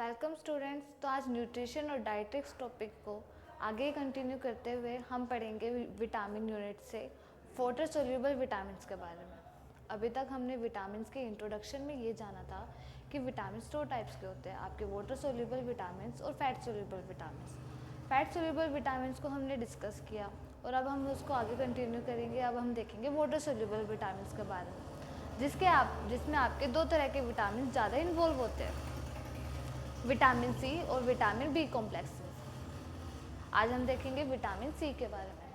Welcome students. तो आज nutrition और डाइटिक्स टॉपिक को आगे कंटिन्यू करते हुए हम पढ़ेंगे विटामिन यूनिट से वाटर सोल्यूबल विटामिन्स के बारे में। अभी तक हमने विटामिन्स के इंट्रोडक्शन में ये जाना था कि विटामिन्स दो टाइप्स के होते हैं, आपके वाटर सोल्यूबल विटामिन्स और fat soluble vitamins. Fat soluble vitamins को हमने डिस्कस किया और अब हम उसको आगे कंटिन्यू करेंगे। अब हम देखेंगे वाटर सोल्यूबल विटामिन्स के बारे में, जिसमें आपके दो तरह के विटामिन ज़्यादा इन्वॉल्व होते हैं, विटामिन सी और विटामिन बी कॉम्प्लेक्स। आज हम देखेंगे विटामिन सी के बारे में।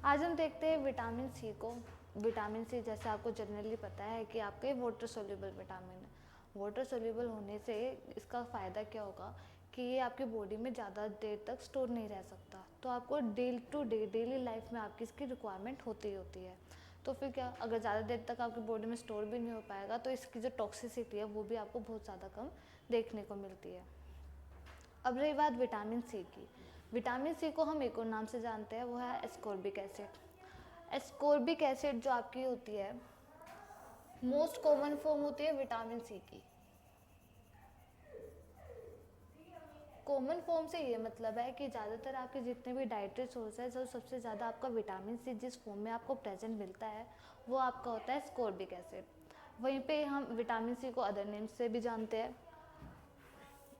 आज हम देखते हैं विटामिन सी को। विटामिन सी जैसे आपको जनरली पता है कि आपके वाटर सोल्यूबल विटामिन है। वाटर सोल्यूबल होने से इसका फ़ायदा क्या होगा कि ये आपकी बॉडी में ज़्यादा देर तक स्टोर नहीं रह सकता, तो आपको day to day daily life में आपकी इसकी रिक्वायरमेंट होती होती है। तो फिर क्या, अगर ज़्यादा देर तक आपकी बॉडी में स्टोर भी नहीं हो पाएगा तो इसकी जो टॉक्सिसिटी है वो भी आपको बहुत ज़्यादा कम देखने को मिलती है। अब रही बात विटामिन सी की। विटामिन सी को हम एक और नाम से जानते हैं, वो है एस्कॉर्बिक एसिड। एस्कॉर्बिक एसिड जो आपकी होती है, मोस्ट कॉमन फॉर्म होती है विटामिन सी की। कॉमन फॉर्म से ये मतलब है कि ज़्यादातर आपके जितने भी डाइटरी सोर्सेज है, सबसे ज़्यादा आपका विटामिन सी जिस फॉर्म में आपको प्रेजेंट मिलता है वो आपका होता है एस्कॉर्बिक एसिड। वहीं पे हम विटामिन सी को अदर नेम्स से भी जानते हैं,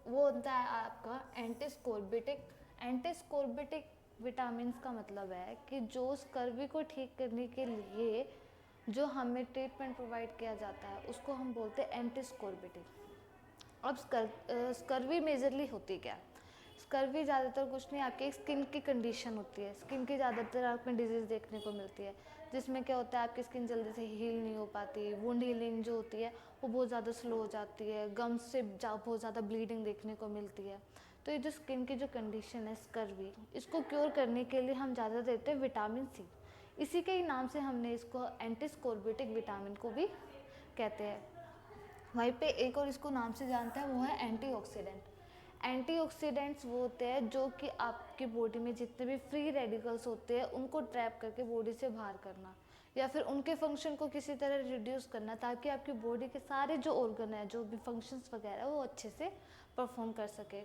वो होता है आपका एंटीस्कोर्बिटिक। एंटीस्कोर्बिटिक विटामिन का मतलब है कि जो स्कर्वी को ठीक करने के लिए जो हमें ट्रीटमेंट प्रोवाइड किया जाता है उसको हम बोलते हैं एंटीस्कोर्बिटिक। अब स्कर्वी मेजरली होती क्या है? स्कर्वी ज़्यादातर कुछ नहीं, आपकी स्किन की कंडीशन होती है। स्किन की ज़्यादातर आपको डिजीज़ देखने को मिलती है, जिसमें क्या होता है आपकी स्किन जल्दी से हील नहीं हो पाती, वुंड हीलिंग जो होती है वो बहुत ज़्यादा स्लो हो जाती है, गम्स से बहुत ज़्यादा ब्लीडिंग देखने को मिलती है। तो ये जो स्किन की जो कंडीशन है स्कर्वी, इसको क्योर करने के लिए हम ज़्यादा देते हैं विटामिन सी। इसी के ही नाम से हमने इसको एंटीस्कोर्बिटिक विटामिन को भी कहते हैं। वहीं पे एक और इसको नाम से जानते हैं, वो है एंटीऑक्सीडेंट। एंटीऑक्सीडेंट्स वो होते हैं जो कि आपकी बॉडी में जितने भी फ्री रेडिकल्स होते हैं उनको ट्रैप करके बॉडी से बाहर करना या फिर उनके फंक्शन को किसी तरह रिड्यूस करना, ताकि आपकी बॉडी के सारे जो ऑर्गन है, जो भी फंक्शंस वगैरह वो अच्छे से परफॉर्म कर सके।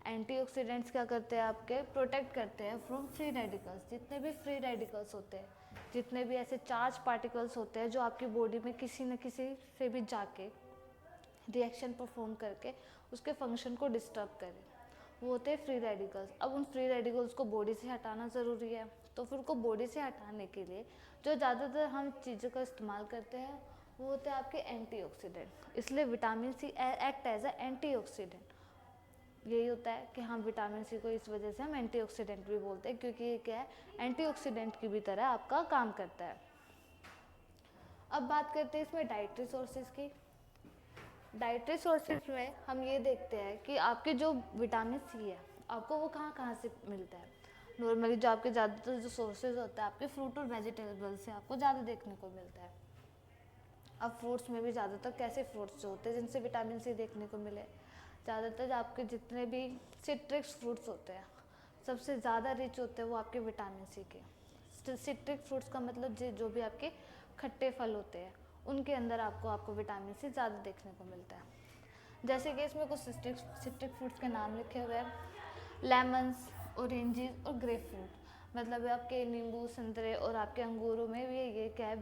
एंटीऑक्सीडेंट्स क्या करते हैं, आपके प्रोटेक्ट करते हैं फ्रॉम फ्री रेडिकल्स। जितने भी फ्री रेडिकल्स होते हैं, जितने भी ऐसे चार्ज पार्टिकल्स होते हैं जो आपकी बॉडी में किसी न किसी से भी जाके रिएक्शन परफॉर्म करके उसके फंक्शन को डिस्टर्ब करें, वो होते हैं फ्री रेडिकल्स। अब उन फ्री रेडिकल्स को बॉडी से हटाना ज़रूरी है, तो फिर उनको बॉडी से हटाने के लिए जो ज़्यादातर हम चीज़ों का इस्तेमाल करते हैं वो होते हैं आपके एंटीऑक्सीडेंट। इसलिए vitamin C act as a antioxidant. यही होता है कि हम विटामिन सी को इस वजह से हम एंटीऑक्सीडेंट भी बोलते हैं, क्योंकि ये क्या है, एंटीऑक्सीडेंट की भी तरह आपका काम करता है। अब बात करते हैं इसमें डाइटरी सोर्सेज की। डाइटरी सोर्सेज में हम ये देखते हैं कि आपके जो विटामिन सी है आपको वो कहाँ कहाँ से मिलता है। नॉर्मली जो आपके ज़्यादातर जो सोर्सेज होता है आपके फ्रूट और वेजिटेबल से आपको ज़्यादा देखने को मिलता है। अब फ्रूट्स में भी ज़्यादातर कैसे फ्रूट्स जो होते हैं जिनसे विटामिन सी देखने को मिले, ज़्यादातर आपके जितने भी सिट्रिक्स फ्रूट्स होते हैं सबसे ज़्यादा रिच होते हैं वो आपके विटामिन सी के। सिट्रिक फ्रूट्स का मतलब जो भी आपके खट्टे फल होते हैं उनके अंदर आपको विटामिन सी ज़्यादा देखने को मिलता है। जैसे कि इसमें कुछ सिट्रिक फ्रूट्स के नाम लिखे हुए हैं, लेमन्स, ऑरेंजेस और ग्रेप फ्रूट। मतलब आपके नींबू, संतरे और आपके अंगूरों में भी ये क्या है,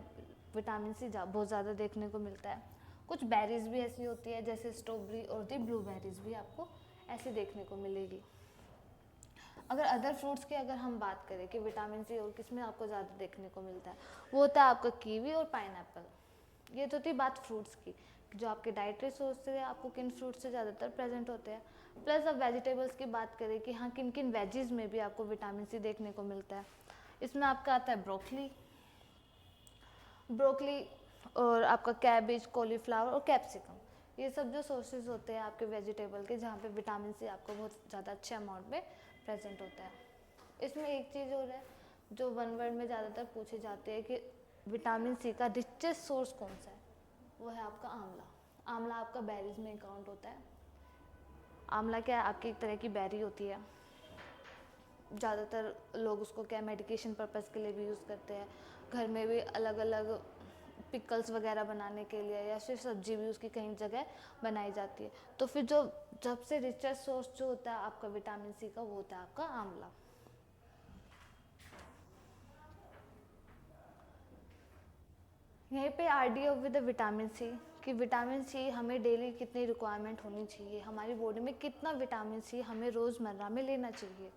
विटामिन सी बहुत ज़्यादा देखने को मिलता है। कुछ बेरीज भी ऐसी होती है जैसे स्ट्रॉबेरी और दी ब्लूबेरीज भी आपको ऐसे देखने को मिलेगी। अगर अदर फ्रूट्स की अगर हम बात करें कि विटामिन सी और किस में आपको ज़्यादा देखने को मिलता है, वो होता है आपका कीवी और पाइनएप्पल। ये तो थी बात फ्रूट्स की, जो आपके डाइटरी सोर्स से आपको किन फ्रूट्स से ज़्यादातर प्रेजेंट होते हैं। प्लस अब वेजिटेबल्स की बात करें कि हाँ किन किन वेजीज में भी आपको विटामिन सी देखने को मिलता है। इसमें आपका आता है ब्रोकली और आपका कैबेज, कॉलीफ्लावर और कैप्सिकम। ये सब जो सोर्सेज होते हैं आपके वेजिटेबल के, जहाँ पे विटामिन सी आपको बहुत ज़्यादा अच्छे अमाउंट में प्रेजेंट होता है। इसमें एक चीज़ और है जो वन वर्ड में ज़्यादातर पूछी जाती है कि विटामिन सी का रिचेस्ट सोर्स कौन सा है, वो है आपका आंवला। आंवला आपका बेरीज में काउंट होता है। आंवला क्या है, आपकी एक तरह की बेरी होती है। ज़्यादातर लोग उसको क्या मेडिकेशन पर्पज़ के लिए भी यूज़ करते हैं, घर में भी अलग अलग पिकल्स वगैरह बनाने के लिए, या फिर सब्जी भी उसकी कई जगह बनाई जाती है। तो फिर जो सबसे रिचेस्ट सोर्स जो होता है आपका विटामिन सी का, वो होता है आपका आंवला। यहीं पे आरडीओ विद विटामिन सी, कि विटामिन सी हमें डेली कितनी रिक्वायरमेंट होनी चाहिए, हमारी बॉडी में कितना विटामिन सी हमें रोज़मर्रा में लेना चाहिए।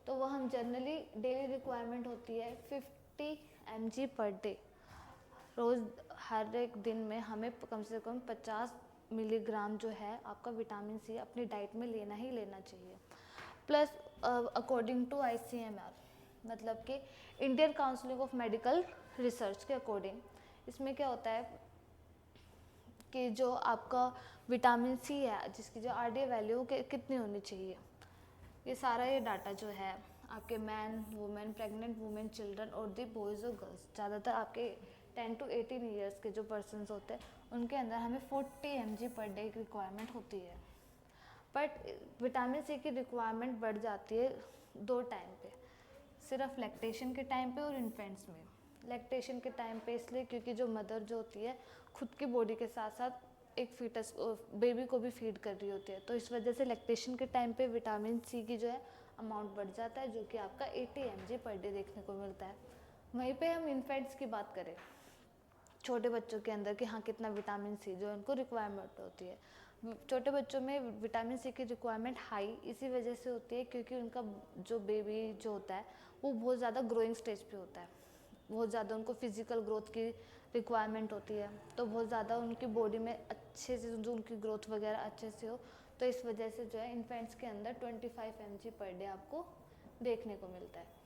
तो वह हम जनरली डेली रिक्वायरमेंट होती है 50 mg पर डे। रोज़ हर एक दिन में हमें कम से कम 50 मिलीग्राम जो है आपका विटामिन सी अपनी डाइट में लेना ही लेना चाहिए। प्लस अकॉर्डिंग टू ICMR, मतलब कि Indian counselling of medical research के अकॉर्डिंग, इसमें क्या होता है कि जो आपका विटामिन सी है जिसकी जो RDA वैल्यू कितनी होनी चाहिए, ये सारा ये डाटा जो है आपके man, women, pregnant women, children और दी बॉयज़ और गर्ल्स, ज़्यादातर आपके 10 to 18 ईयर्स के जो पर्सन्स होते हैं उनके अंदर हमें 40 mg पर डे की रिक्वायरमेंट होती है। बट विटामिन सी की रिक्वायरमेंट बढ़ जाती है दो टाइम पे, सिर्फ लैक्टेशन के टाइम पे और इन्फेंट्स में। लैक्टेशन के टाइम पे इसलिए क्योंकि जो मदर जो होती है खुद की बॉडी के साथ साथ एक फीटस बेबी को भी फीड कर रही होती है, तो इस वजह से लैक्टेशन के टाइम पे विटामिन सी की जो है अमाउंट बढ़ जाता है, जो कि आपका 80 mg पर डे देखने को मिलता है। वहीं पे हम इन्फेंट्स की बात करें, छोटे बच्चों के अंदर कि हाँ कितना विटामिन सी जो उनको रिक्वायरमेंट होती है, छोटे बच्चों में विटामिन सी की रिक्वायरमेंट हाई इसी वजह से होती है क्योंकि उनका जो बेबी जो होता है वो बहुत ज़्यादा ग्रोइंग स्टेज पे होता है, बहुत ज़्यादा उनको फिजिकल ग्रोथ की रिक्वायरमेंट होती है, तो बहुत ज़्यादा उनकी बॉडी में अच्छे से जो उनकी ग्रोथ वगैरह अच्छे से हो, तो इस वजह से जो है इन्फेंट्स के अंदर 25 mg पर डे आपको देखने को मिलता है।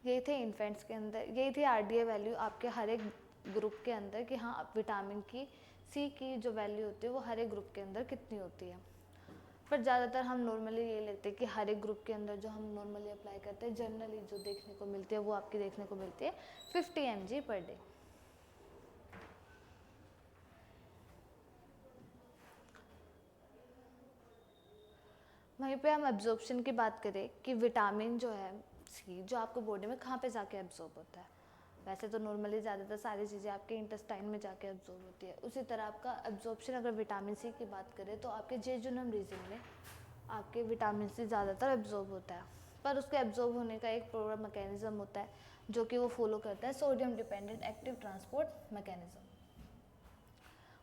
यही थे इन्फेंट्स के अंदर, यही थी RDA वैल्यू आपके हर एक ग्रुप के अंदर कि हाँ विटामिन की सी की जो वैल्यू होती है वो हर एक ग्रुप के अंदर कितनी होती है। पर ज़्यादातर हम नॉर्मली ये लेते हैं कि हर एक ग्रुप के अंदर जो हम नॉर्मली अप्लाई करते हैं, जनरली जो देखने को मिलती है वो आपकी देखने को मिलती है 50 mg पर डे। वहीं पे हम एब्जॉर्प्शन की बात करें कि विटामिन जो है सी जो आपको बॉडी में कहाँ पे जाके एब्जॉर्ब होता है, वैसे तो नॉर्मली ज़्यादातर सारी चीज़ें आपके इंटेस्टाइन में जाके एब्जॉर्ब होती है, उसी तरह आपका एब्जॉर्प्शन अगर विटामिन सी की बात करें तो आपके जेजुनम रीजन में आपके विटामिन सी ज़्यादातर एब्जॉर्ब होता है, पर उसके एब्जॉर्ब होने का एक प्रोग्राम मैकेनिज्म होता है जो कि वो फॉलो करता है sodium dependent active transport mechanism.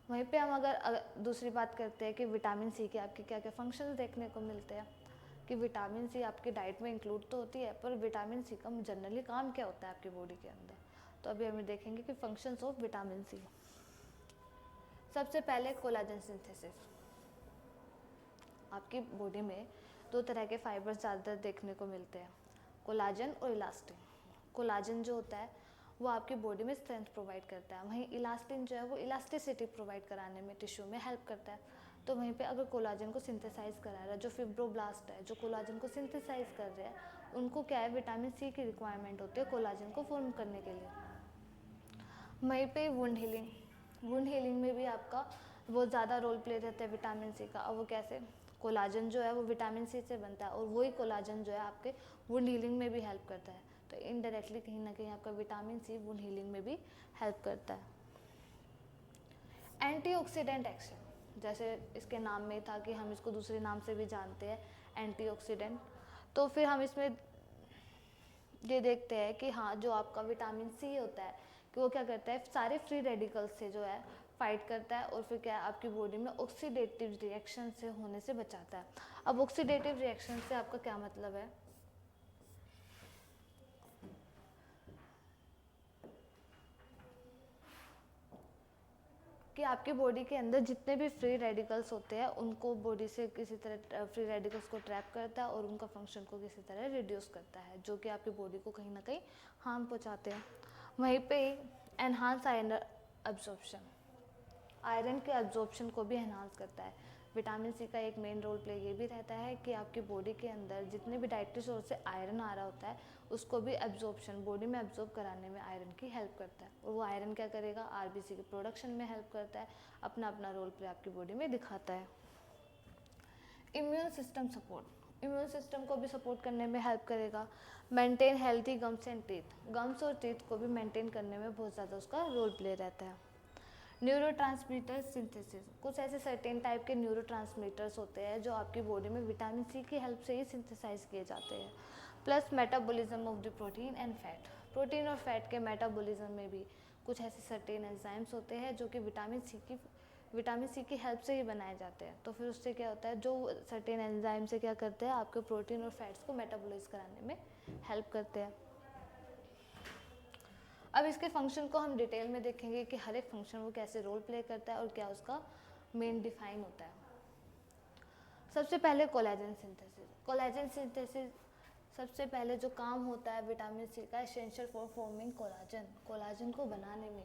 वहीं पे हम अगर दूसरी बात करते हैं कि विटामिन सी के आपके क्या क्या फंक्शंस देखने को मिलते हैं, कि विटामिन सी आपकी डाइट में इंक्लूड तो होती है, पर विटामिन सी का जनरली काम क्या होता है आपकी बॉडी के अंदर, तो अभी हम देखेंगे कि फंक्शंस ऑफ विटामिन सी। सबसे पहले कोलाजन सिंथेसिस। आपकी बॉडी में दो तरह के फाइबर्स ज़्यादातर देखने को मिलते हैं, कोलाजन और इलास्टिन। कोलाजन जो होता है वो आपकी बॉडी में स्ट्रेंथ प्रोवाइड करता है, वहीं इलास्टिन जो है वो इलास्टिसिटी प्रोवाइड कराने में टिश्यू में हेल्प करता है। तो वहीं पे अगर कोलाजन को सिंथेसाइज करा रहा है, जो फिब्रोब्लास्ट है जो कोलाजन को सिंथेसाइज कर रहे हैं, उनको क्या है विटामिन सी की रिक्वायरमेंट होती है कोलाजन को फॉर्म करने के लिए। वहीं पे वुंड हीलिंग में भी आपका बहुत ज़्यादा रोल प्ले रहता है विटामिन सी का। और वो कैसे, कोलाजन जो है वो विटामिन सी से बनता है और वही कोलाजन जो है आपके वुंड हीलिंग में भी हेल्प करता है, तो इनडायरेक्टली कहीं ना कहीं आपका विटामिन सी वुंड हीलिंग में भी हेल्प करता है। एंटीऑक्सीडेंट एक्शन, जैसे इसके नाम में था कि हम इसको दूसरे नाम से भी जानते हैं एंटीऑक्सीडेंट, तो फिर हम इसमें ये देखते हैं कि हाँ जो आपका विटामिन सी होता है कि वो क्या करता है सारे फ्री रेडिकल्स से जो है फाइट करता है, और फिर क्या है आपकी बॉडी में ऑक्सीडेटिव रिएक्शन से होने से बचाता है। अब ऑक्सीडेटिव रिएक्शन से आपका क्या मतलब है कि आपकी बॉडी के अंदर जितने भी फ्री रेडिकल्स होते हैं उनको बॉडी से किसी तरह फ्री रेडिकल्स को ट्रैप करता है और उनका फंक्शन को किसी तरह रिड्यूस करता है, जो कि आपकी बॉडी को कहीं ना कहीं हार्म पहुंचाते हैं। वहीं पे एनहांस आयरन एब्जॉर्प्शन, आयरन के एब्जॉर्प्शन को भी एनहांस करता है। विटामिन सी का एक मेन रोल प्ले ये भी रहता है कि आपकी बॉडी के अंदर जितने भी डाइटरी सोर्स से आयरन आ रहा होता है उसको भी एब्जॉर्प्शन बॉडी में एब्जॉर्ब कराने में आयरन की हेल्प करता है, और वो आयरन क्या करेगा आरबीसी के प्रोडक्शन में हेल्प करता है, अपना अपना रोल प्ले आपकी बॉडी में दिखाता है। Immune system support, immune system को भी सपोर्ट करने में हेल्प करेगा। Maintain healthy gums and teeth, gums और टीथ को भी मेंटेन करने में बहुत ज़्यादा उसका रोल प्ले रहता है। न्यूरोट्रांसमीटर सिंथेसिस, कुछ ऐसे सर्टेन टाइप के न्यूरोट्रांसमीटर्स होते हैं जो आपकी बॉडी में विटामिन सी की हेल्प से ही सिंथेसाइज किए जाते हैं। Plus metabolism of the protein and fat, protein और फैट के मेटाबॉलिज्म में भी कुछ ऐसे सर्टेन एंजाइम्स होते हैं जो कि विटामिन सी की हेल्प से ही बनाए जाते हैं। तो फिर उससे क्या होता है, जो सर्टेन एंजाइम से क्या करते हैं, आपके प्रोटीन और फैट्स को मेटाबोलाइज कराने में हेल्प करते हैं। अब इसके फंक्शन को हम डिटेल में देखेंगे कि हर एक फंक्शन वो कैसे रोल प्ले करता है और क्या उसका मेन डिफाइन होता है। सबसे पहले कोलेजन सिंथेसिस। कोलेजन सिंथेसिस सबसे पहले जो काम होता है विटामिन सी का, essential for forming collagen, collagen को बनाने में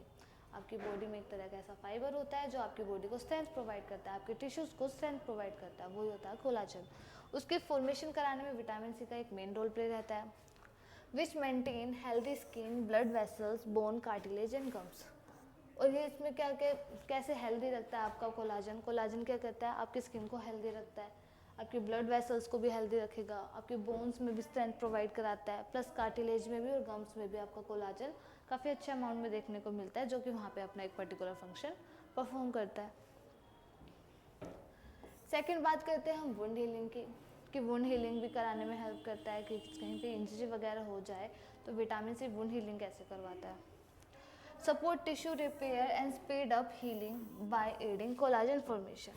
आपकी बॉडी में एक तरह का ऐसा फाइबर होता है जो आपकी बॉडी को स्ट्रेंथ प्रोवाइड करता है, आपके टिश्यूज़ को स्ट्रेंथ प्रोवाइड करता है, वही होता है कोलाजन। उसके फॉर्मेशन कराने में विटामिन सी का एक मेन रोल प्ले रहता है। Which maintain healthy skin, blood vessels, bone, cartilage and gums. और ये इसमें क्या कैसे हेल्दी रखता है आपका कोलाजन, कोलाजन क्या करता है, आपकी स्किन को हेल्दी रखता है, आपके ब्लड वेसल्स को भी हेल्दी रखेगा, आपके बोन्स में भी स्ट्रेंथ प्रोवाइड कराता है, प्लस कार्टिलेज में भी और गम्स में भी आपका कोलाजन काफ़ी अच्छे अमाउंट में देखने को मिलता है, जो कि वहाँ पे अपना एक पर्टिकुलर फंक्शन परफॉर्म करता है। सेकंड बात करते हैं हम वुंड हीलिंग की, कि वुंड हीलिंग भी कराने में हेल्प करता है, कि कहीं पे इंजरी वगैरह हो जाए तो विटामिन सी वुंड हीलिंग कैसे करवाता है। Support tissue repair and speed up healing by adding collagen formation,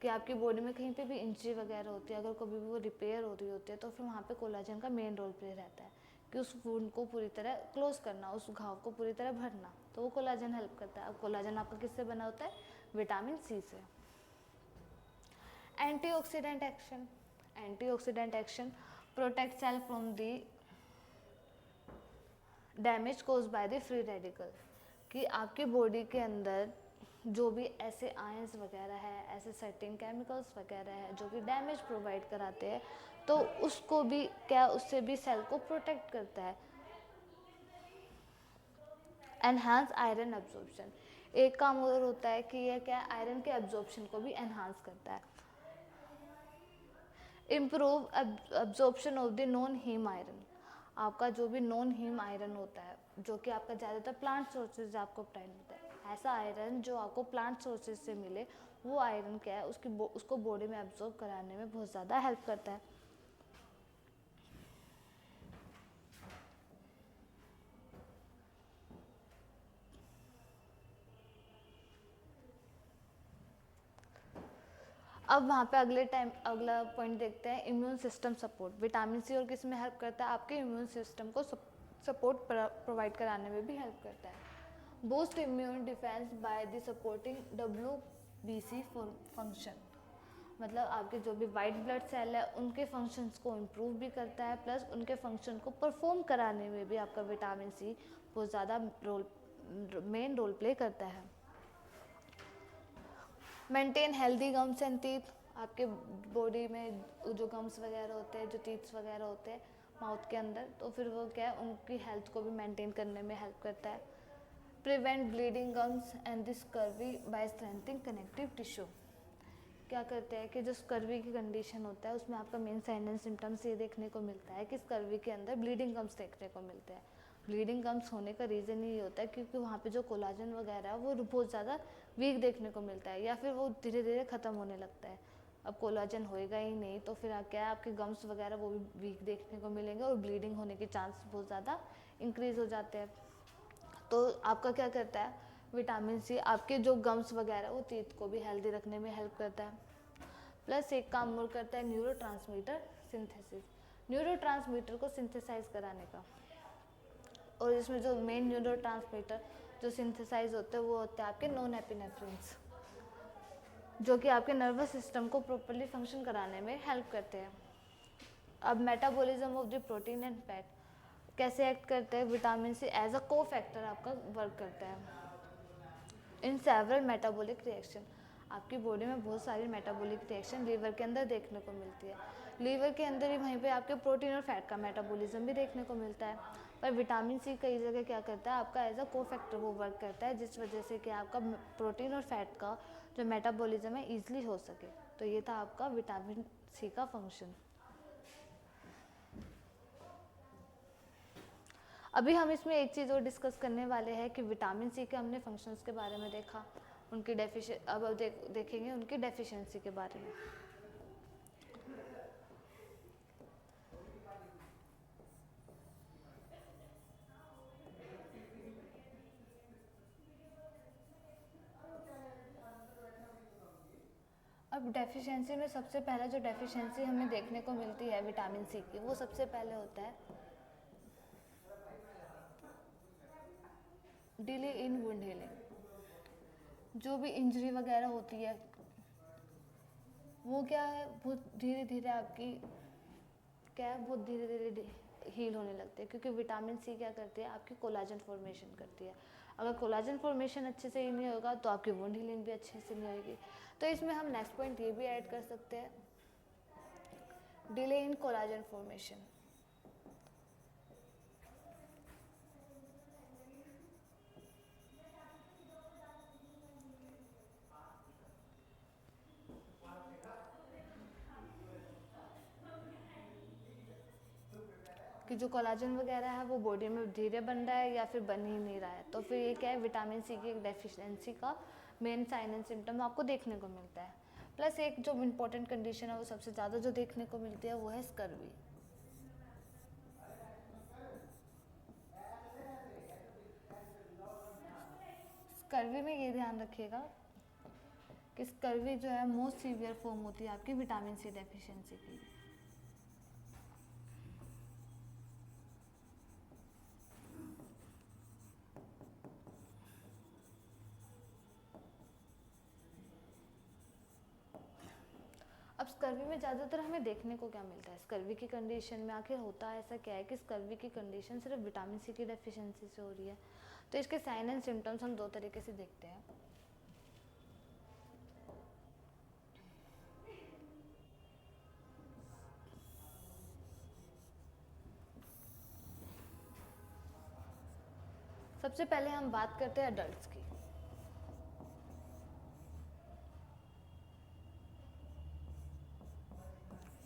कि आपकी बॉडी में कहीं पे भी इंजरी वगैरह होती है, अगर कभी भी वो रिपेयर हो रही होती है तो फिर वहाँ पे कोलाजन का मेन रोल प्ले रहता है, कि उस वुंड को पूरी तरह क्लोज करना, उस घाव को पूरी तरह भरना, तो वो कोलाजन हेल्प करता है। अब कोलाजन आपका किससे बना होता है, विटामिन सी से। Antioxidant action, antioxidant action protect cell from the damage cause by the free radical, कि आपकी बॉडी के अंदर जो भी ऐसे आयंस वगैरह है, ऐसे सर्टेन केमिकल्स वगैरह है जो कि डैमेज प्रोवाइड कराते हैं, तो उसको भी क्या, उससे भी सेल को प्रोटेक्ट करता है। एनहांस आयरन एब्जॉर्प्शन, एक काम और होता है कि यह क्या, आयरन के एब्जॉर्प्शन को भी एनहांस करता है। Improve absorption of the non heme iron, आपका जो भी नॉन हीम आयरन होता है, जो कि आपका ज़्यादातर प्लांट सोर्सेज से आपको ऑब्टेन होता है, ऐसा आयरन जो आपको प्लांट सोर्सेज से मिले, वो आयरन क्या है, उसको बॉडी में एब्जॉर्ब कराने में बहुत ज़्यादा हेल्प करता है। अब वहाँ पे अगला पॉइंट देखते हैं, immune system support. Vitamin C और किस में हेल्प करता है, आपके इम्यून सिस्टम को सपोर्ट प्रोवाइड कराने में भी हेल्प करता है। Boost immune defence by the supporting WBC function, मतलब आपके जो भी वाइट ब्लड सेल है उनके फंक्शंस को इम्प्रूव भी करता है, प्लस उनके फंक्शन को परफॉर्म कराने में भी आपका विटामिन सी बहुत ज़्यादा मेन रोल प्ले करता है। Maintain healthy gums and teeth, आपके बॉडी में जो गम्स वगैरह होते हैं, जो टीथ्स वगैरह होते हैं माउथ के अंदर, तो फिर वो क्या है, उनकी हेल्थ को भी मेंटेन करने में हेल्प करता है। Prevent bleeding gums and this scurvy by strengthening connective tissue, क्या करते हैं कि जो स्कर्वी की कंडीशन होता है उसमें आपका मेन साइन एंड सिम्टम्स ये देखने को मिलता है कि स्कर्वी के अंदर ब्लीडिंग गम्स देखने को मिलते हैं। ब्लीडिंग गम्स होने का रीज़न ये होता है क्योंकि वहाँ पे जो कोलाजन वगैरह है वो बहुत ज़्यादा वीक देखने को मिलता है, या फिर वो धीरे धीरे ख़त्म होने लगता है। अब कोलाजन होएगा ही नहीं तो फिर क्या है, आपके गम्स वगैरह वो भी वीक देखने को मिलेंगे और ब्लीडिंग होने के चांस बहुत ज़्यादा इंक्रीज़ हो जाते हैं। तो आपका क्या करता है, विटामिन सी आपके जो गम्स वगैरह वो टीथ को भी हेल्दी रखने में हेल्प करता है। प्लस एक काम और करता है न्यूरोट्रांसमीटर सिंथेसिस, न्यूरोट्रांसमीटर को सिंथेसाइज कराने का। और इसमें जो मेन न्यूरोट्रांसमीटर जो सिंथेसाइज होते हैं वो होते हैं आपके नॉन एपिनेफ्रिन्स, जो कि आपके नर्वस सिस्टम को प्रॉपरली फंक्शन कराने में हेल्प करते हैं। अब metabolism of the protein and fat कैसे एक्ट करते हैं, विटामिन सी एज अ को फैक्टर आपका वर्क करता है इन सेवरल मेटाबॉलिक रिएक्शन, आपकी बॉडी में बहुत सारी मेटाबॉलिक रिएक्शन लीवर के अंदर देखने को मिलती है। लीवर के अंदर ही वहीं पे आपके प्रोटीन और फैट का मेटाबॉलिज्म भी देखने को मिलता है, पर विटामिन सी कई जगह क्या करता है, आपका एज अ को फैक्टर वो वर्क करता है, जिस वजह से कि आपका प्रोटीन और फैट का जो मेटाबॉलिज्म है ईजिली हो सके। तो ये था आपका विटामिन सी का फंक्शन। अभी हम इसमें एक चीज़ और डिस्कस करने वाले हैं कि विटामिन सी के हमने फंक्शंस के बारे में देखा, उनकी अब देखेंगे उनकी डेफिशिएंसी के बारे में। अब डेफिशिएंसी में सबसे पहला जो डेफिशिएंसी हमें देखने को मिलती है विटामिन सी की, वो सबसे पहले होता है डिले इन वुंड हीलिंग। जो भी इंजरी वगैरह होती है वो क्या है, बहुत धीरे धीरे आपकी क्या है, बहुत धीरे धीरे हील होने लगते हैं, क्योंकि विटामिन सी क्या करती है, आपकी कोलाजन फॉर्मेशन करती है। अगर कोलाजन फॉर्मेशन अच्छे से ही नहीं होगा तो आपकी वुंड हीलिंग भी अच्छे से नहीं होगी। तो इसमें हम नेक्स्ट पॉइंट ये भी ऐड कर सकते हैं, डिले इन कोलाजन फॉर्मेशन। कि जो कोलाजन वगैरह है वो बॉडी में धीरे बन रहा है या फिर बन ही नहीं रहा है, तो फिर ये क्या है, विटामिन सी की एक डेफिशिएंसी का मेन साइन एंड सिम्टम आपको देखने को मिलता है। प्लस एक जो इम्पोर्टेंट कंडीशन है वो सबसे ज़्यादा जो देखने को मिलती है वो है स्कर्वी। स्कर्वी में ये ध्यान रखिएगा कि स्कर्वी जो है मोस्ट सीवियर फॉर्म होती है आपकी विटामिन सी डेफिशिएंसी की। अब स्कर्वी में ज़्यादातर हमें देखने को क्या मिलता है, स्कर्वी की कंडीशन में आखिर होता है ऐसा क्या है कि स्कर्वी की कंडीशन सिर्फ विटामिन सी की डेफिशिएंसी से हो रही है। तो इसके साइन एंड सिम्टम्स हम दो तरीके से देखते हैं। सबसे पहले हम बात करते हैं अडल्ट की।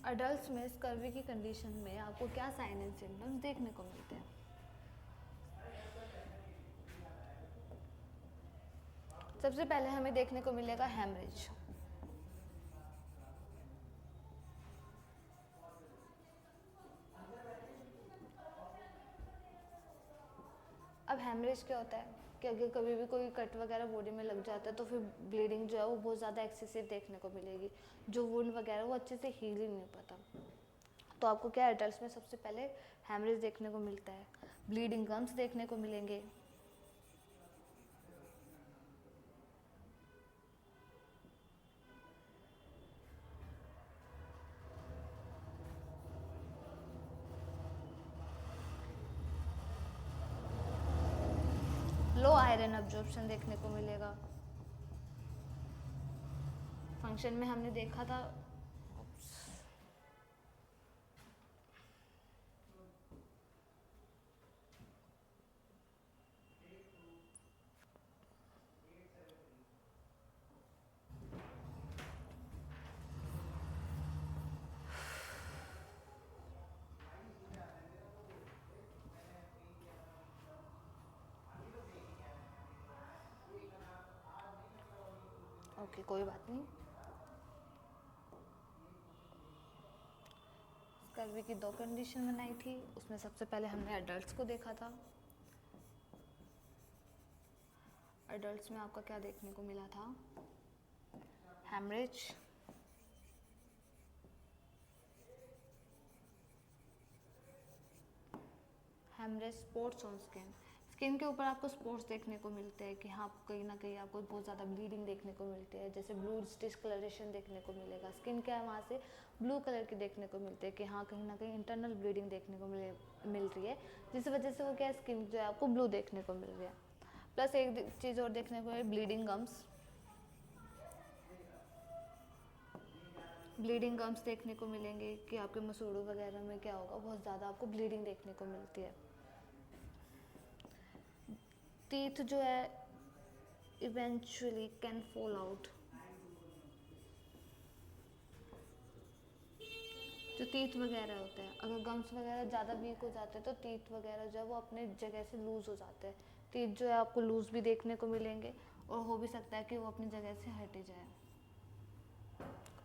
अडल्ट में स्कर्वी की कंडीशन में आपको क्या साइन एंड सिम्टम्स देखने को मिलते हैं। सबसे पहले हमें देखने को मिलेगा हेमरेज। अब हेमरेज क्या होता है कि अगर कभी भी कोई कट वगैरह बॉडी में लग जाता है तो फिर ब्लीडिंग जो है वो बहुत ज़्यादा एक्सेसिव देखने को मिलेगी, जो वुंड वगैरह वो अच्छे से हील ही नहीं हो पाता। तो आपको क्या एडल्ट में सबसे पहले हेमरेज देखने को मिलता है, ब्लीडिंग गम्स देखने को मिलेंगे। लो आयरन अब्जॉर्प्शन देखने को मिलेगा। फंक्शन में हमने देखा था ओके कोई बात नहीं। स्कर्वी की दो कंडीशन बनाई थी, उसमें सबसे पहले हमने अडल्ट्स को देखा था। अडल्ट्स में आपका क्या देखने को मिला था, haemorrhage, haemorrhage, spots on skin. Skin के ऊपर आपको स्पॉट्स देखने को मिलते हैं कि हाँ कहीं ना कहीं आपको बहुत ज़्यादा ब्लीडिंग देखने को मिलती है, जैसे ब्लू डिस्कलरेशन देखने को मिलेगा। स्किन क्या है वहाँ से ब्लू कलर की देखने को मिलते हैं कि हाँ कहीं ना कहीं इंटरनल ब्लीडिंग देखने को मिल रही है, जिस वजह से वो क्या है, स्किन जो है आपको ब्लू देखने को मिल रही है। प्लस एक चीज़ और देखने को है, ब्लीडिंग गम्स। ब्लीडिंग गम्स देखने को मिलेंगे कि आपके मसूड़ों वगैरह में क्या होगा, बहुत ज़्यादा आपको ब्लीडिंग देखने को मिलती है। टीथ जो है इवेंचुअली कैन फॉल आउट। जो टीथ वगैरह होते हैं, अगर गम्स वगैरह ज़्यादा वीक हो जाते हैं तो टीथ वगैरह जो है वो अपने जगह से लूज़ हो जाते हैं। टीथ जो है आपको लूज़ भी देखने को मिलेंगे और हो भी सकता है कि वो अपनी जगह से हट ही जाए।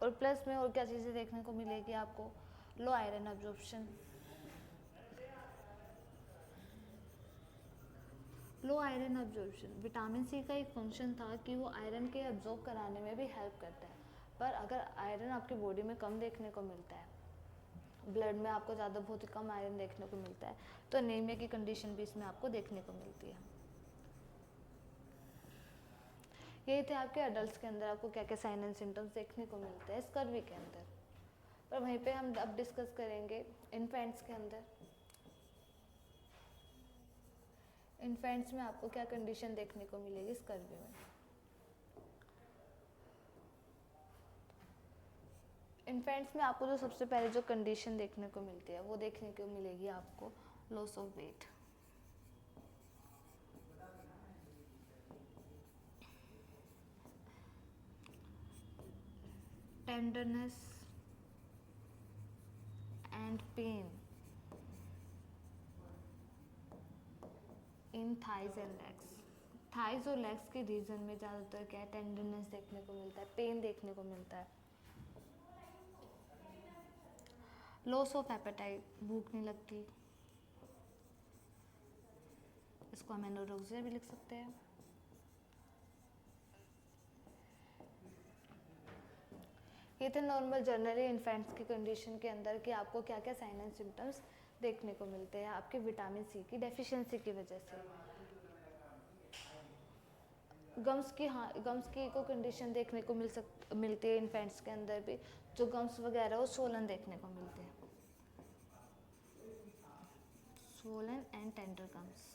और प्लस में और क्या चीज़ें देखने को मिलेगी आपको, लो आयरन अब्जॉर्प्शन। लो आयरन अब्जॉर्प्शन, विटामिन सी का एक फंक्शन था कि वो आयरन के अब्जॉर्ब कराने में भी हेल्प करता है। पर अगर आयरन आपकी बॉडी में कम देखने को मिलता है, ब्लड में आपको ज़्यादा बहुत ही कम आयरन देखने को मिलता है, तो एनीमिया की कंडीशन भी इसमें आपको देखने को मिलती है। यही थे आपके एडल्ट के अंदर आपको क्या क्या साइन एंड सिम्टम्स देखने को मिलते हैं स्कर्वी के अंदर। पर वहीं पे हम अब डिस्कस करेंगे इन्फेंट्स के अंदर। इन्फेंट्स में आपको क्या कंडीशन देखने को मिलेगी स्कर्वी में। इन्फेंट्स में आपको जो सबसे पहले जो कंडीशन देखने को मिलती है वो देखने को मिलेगी आपको loss of weight. Tenderness and pain in thighs and legs. Thighs और लेग्स के रीजन में ज़्यादातर क्या है, टेंडरनेस देखने को मिलता है, पेन देखने को मिलता है। लॉस ऑफ एपेटाइट, भूख नहीं लगती, इसको हम एनोरेक्सिया भी लिख सकते हैं। ये थे नॉर्मल जनरली इन्फेंट्स की कंडीशन के अंदर कि आपको क्या क्या साइन एंड सिम्टम्स देखने को मिलते हैं आपके विटामिन सी की डेफिशिएंसी की वजह से। गम्स की को कंडीशन देखने को मिलती है इन्फेंट्स के अंदर भी, जो गम्स वगैरह वो सोलन देखने को मिलते हैं, सोलन एंड टेंडर गम्स।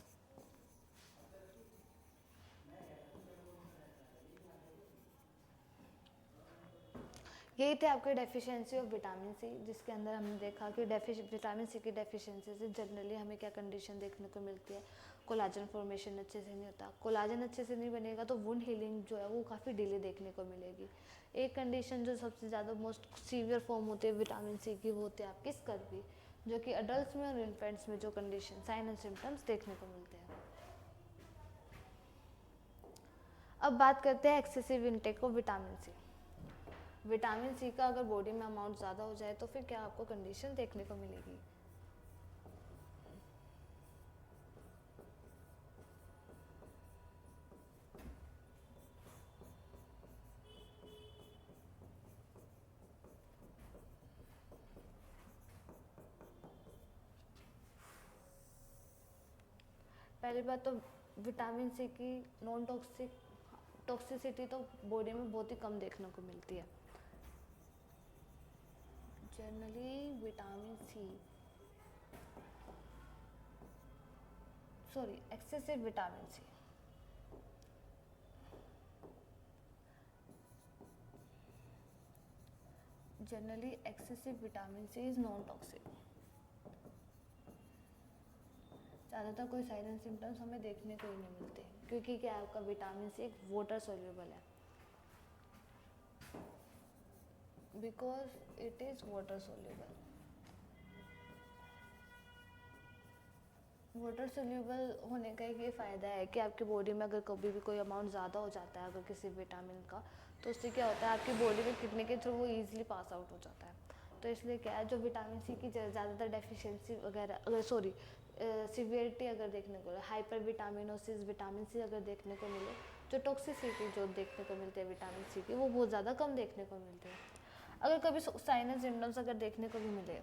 यही थे आपके डेफिशिएंसी ऑफ विटामिन सी, जिसके अंदर हमने देखा कि विटामिन सी की डेफिशिएंसी से जनरली हमें क्या कंडीशन देखने को मिलती है। कोलाजन फॉर्मेशन अच्छे से नहीं होता, कोलाजन अच्छे से नहीं बनेगा तो वुंड हीलिंग जो है वो काफ़ी डिले देखने को मिलेगी। एक कंडीशन जो सबसे ज़्यादा मोस्ट सीवियर फॉर्म होती है विटामिन सी की, वो होती है आपकी स्कर्वी, जो कि अडल्ट में और इन्फेंट्स में जो कंडीशन साइन एंड सिम्टम्स देखने को मिलते हैं। अब बात करते हैं excessive intake of vitamin C. Vitamin C का अगर बॉडी में अमाउंट ज़्यादा हो जाए तो फिर क्या आपको कंडीशन देखने को मिलेगी। पहली बात तो विटामिन सी की नॉन टॉक्सिसिटी तो बॉडी में बहुत ही कम देखने को मिलती है। Generally excessive vitamin C, generally excessive vitamin C is non toxic. ज़्यादातर कोई साइन एंड सिम्टम्स हमें देखने को ही नहीं मिलते, क्योंकि क्या आपका विटामिन सी एक वाटर सोल्यूबल है, because it is water soluble. Water soluble होने का एक ये फ़ायदा है कि आपकी बॉडी में अगर कभी भी कोई अमाउंट ज़्यादा हो जाता है अगर किसी विटामिन का, तो उससे क्या होता है आपकी बॉडी में किडनी के थ्रू वो ईजिली पास आउट हो जाता है। तो इसलिए क्या है, जो विटामिन सी की ज़्यादातर डेफिशिएंसी वगैरह अगर सीवियरिटी अगर देखने को मिले, हाइपर विटामिनोसिस विटामिन सी अगर देखने को मिले, जो टॉक्सिसिटी जो देखने को मिलती है विटामिन सी की वो बहुत ज़्यादा कम देखने को मिलते हैं। अगर कभी साइन एंड सिम्टम्स अगर देखने को भी मिले,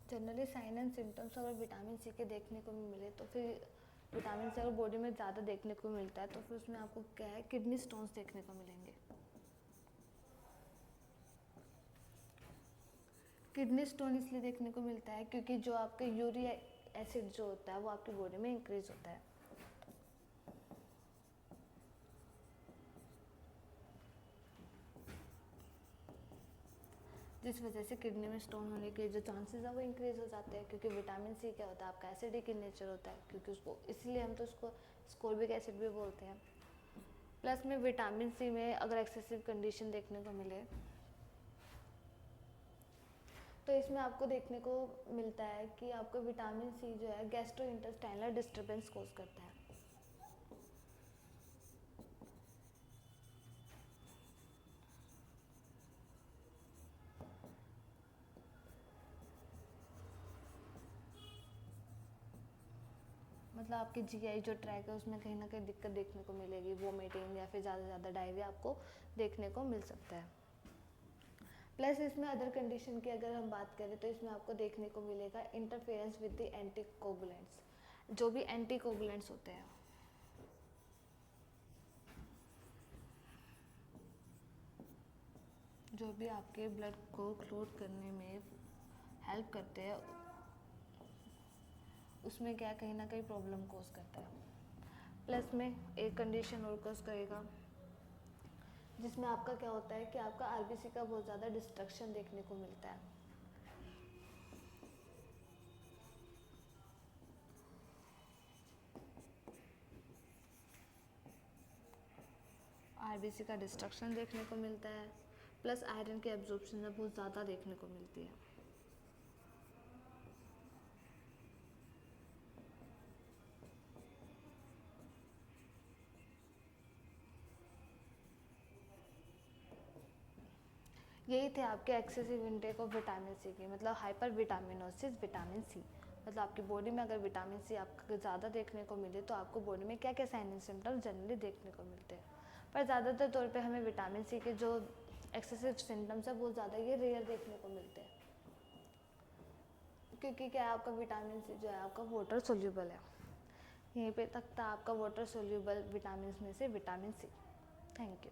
जनरली साइन एंड सिम्टम्स अगर विटामिन सी के देखने को भी मिले तो फिर विटामिन सी अगर बॉडी में ज़्यादा देखने को मिलता है तो फिर उसमें आपको क्या है, किडनी स्टोन्स देखने को मिलेंगे। किडनी स्टोन इसलिए देखने को मिलता है क्योंकि जो आपके यूरिक एसिड जो होता है वो आपकी बॉडी में इंक्रीज होता है। जिस वजह से किडनी में स्टोन होने के जो चांसेस है वो इंक्रीज हो जाते हैं, क्योंकि विटामिन सी क्या होता है आपका एसिडिक इन नेचर होता है, क्योंकि उसको इसलिए हम तो उसको स्कॉर्बिक एसिड भी बोलते हैं। प्लस में विटामिन सी में अगर एक्सेसिव कंडीशन देखने को मिले तो इसमें आपको देखने को मिलता है कि आपको विटामिन सी जो है गैस्ट्रो इंटेस्टाइनल डिस्टर्बेंस कोज करता है। मतलब आपकी जीआई जो ट्रैक है उसमें कहीं ना कहीं दिक्कत देखने को मिलेगी, वोमिटिंग या फिर ज़्यादा से ज़्यादा डायरिया आपको देखने को मिल सकता है। प्लस इसमें अदर कंडीशन की अगर हम बात करें तो इसमें आपको देखने को मिलेगा इंटरफेरेंस विद द एंटीकोगुलेंट्स, जो भी एंटीकोगुलेंट्स होते हैं, जो भी आपके ब्लड को क्लोट करने में हेल्प करते हैं, उसमें क्या कहीं ना कहीं प्रॉब्लम कोज करता है। प्लस में एक कंडीशन और कोज करेगा जिसमें आपका क्या होता है कि आपका आरबीसी का बहुत ज़्यादा डिस्ट्रक्शन देखने को मिलता है। आरबीसी का डिस्ट्रक्शन देखने को मिलता है, प्लस आयरन की एब्जॉर्प्शन में बहुत ज़्यादा देखने को मिलती है। यही थे आपके excessive intake of vitamin C की, मतलब हाइपर विटामिनोसिस विटामिन सी। मतलब आपकी बॉडी में अगर विटामिन सी आपको ज़्यादा देखने को मिले तो आपको बॉडी में क्या क्या साइन एंड सिम्टम्स जनरली देखने को मिलते हैं। पर ज़्यादातर तौर पे हमें विटामिन सी के जो एक्सेसिव सिम्टम्स है बहुत ज़्यादा ये रेयर देखने को मिलते हैं, क्योंकि क्या है आपका विटामिन सी जो है आपका वाटर सोल्यूबल है। यहीं पे तक था आपका वाटर सोल्यूबल विटामिन में से विटामिन सी। Thank you.